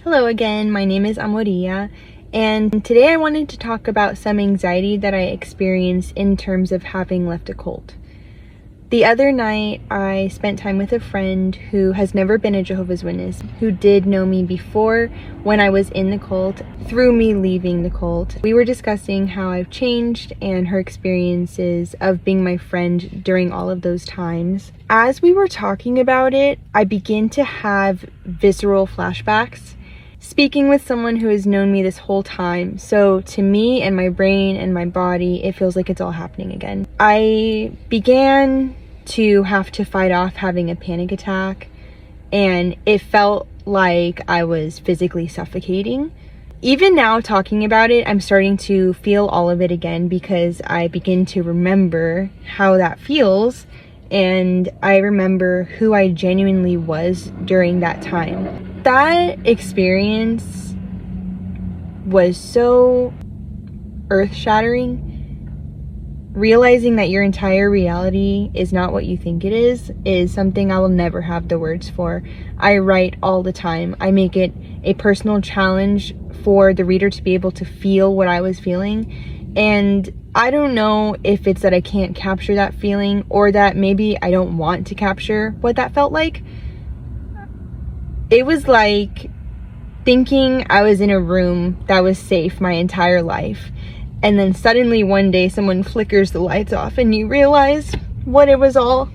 Hello again, my name is Amoria, and today I wanted to talk about some anxiety that I experienced in terms of having left a cult. The other night, I spent time with a friend who has never been a Jehovah's Witness, who did know me before when I was in the cult, through me leaving the cult. We were discussing how I've changed and her experiences of being my friend during all of those times. As we were talking about it, I began to have visceral flashbacks, speaking with someone who has known me this whole time. So to me and my brain and my body, it feels like it's all happening again. I began to have to fight off having a panic attack, and it felt like I was physically suffocating. Even now, talking about it, I'm starting to feel all of it again because I begin to remember how that feels, and I remember who I genuinely was during that time. That experience was so earth-shattering. Realizing that your entire reality is not what you think it is something I will never have the words for. I write all the time. I make it a personal challenge for the reader to be able to feel what I was feeling. And I don't know if it's that I can't capture that feeling or that maybe I don't want to capture what that felt like. It was like thinking I was in a room that was safe my entire life, and then suddenly one day someone flickers the lights off and you realize what it was all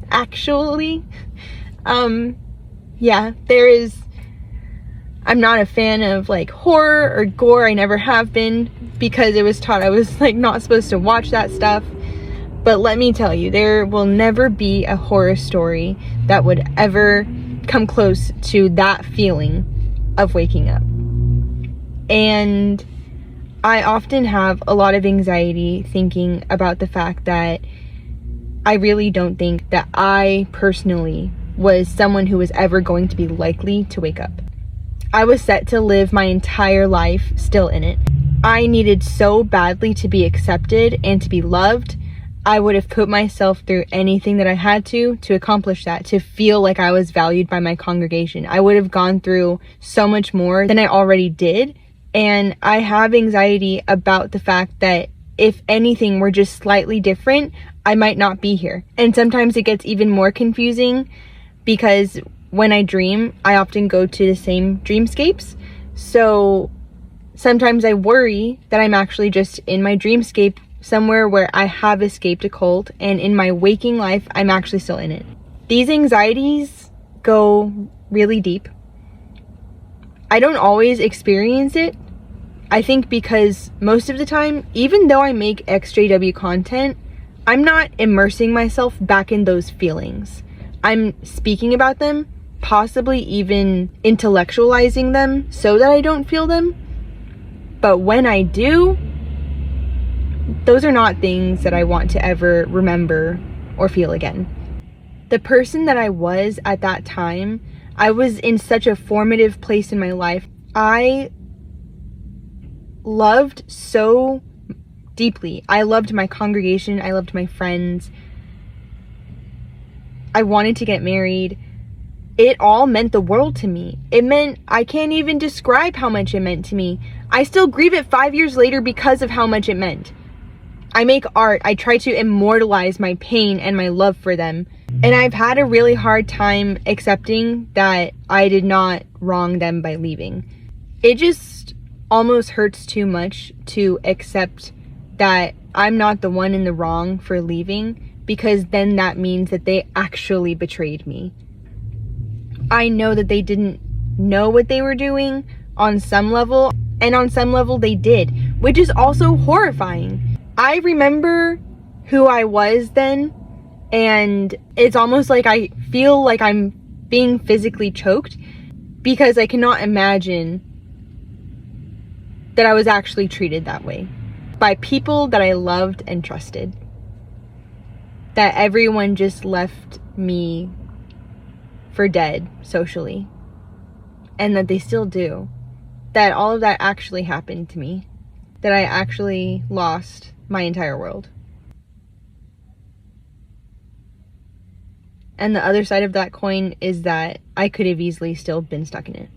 actually. I'm not a fan of like horror or gore. I never have been, because it was taught I was like not supposed to watch that stuff. But let me tell you, there will never be a horror story that would ever come close to that feeling of waking up. And I often have a lot of anxiety thinking about the fact that I really don't think that I personally was someone who was ever going to be likely to wake up. I was set to live my entire life still in it. I needed so badly to be accepted and to be loved. I would have put myself through anything that I had to accomplish that, to feel like I was valued by my congregation. I would have gone through so much more than I already did. And I have anxiety about the fact that if anything were just slightly different, I might not be here. And sometimes it gets even more confusing because when I dream, I often go to the same dreamscapes. So sometimes I worry that I'm actually just in my dreamscape somewhere where I have escaped a cult, and in my waking life, I'm actually still in it. These anxieties go really deep. I don't always experience it. I think because most of the time, even though I make XJW content, I'm not immersing myself back in those feelings. I'm speaking about them, possibly even intellectualizing them so that I don't feel them. But when I do, those are not things that I want to ever remember or feel again. The person that I was at that time, I was in such a formative place in my life. I loved so deeply. I loved my congregation. I loved my friends. I wanted to get married. It all meant the world to me. I can't even describe how much it meant to me. I still grieve it 5 years later because of how much it meant. I make art. I try to immortalize my pain and my love for them. And I've had a really hard time accepting that I did not wrong them by leaving. It just almost hurts too much to accept that I'm not the one in the wrong for leaving, because then that means that they actually betrayed me. I know that they didn't know what they were doing on some level, and on some level they did, which is also horrifying. I remember who I was then, and it's almost like I feel like I'm being physically choked because I cannot imagine that I was actually treated that way by people that I loved and trusted. That everyone just left me for dead socially, and that they still do. That all of that actually happened to me. That I actually lost my entire world. And the other side of that coin is that I could have easily still been stuck in it.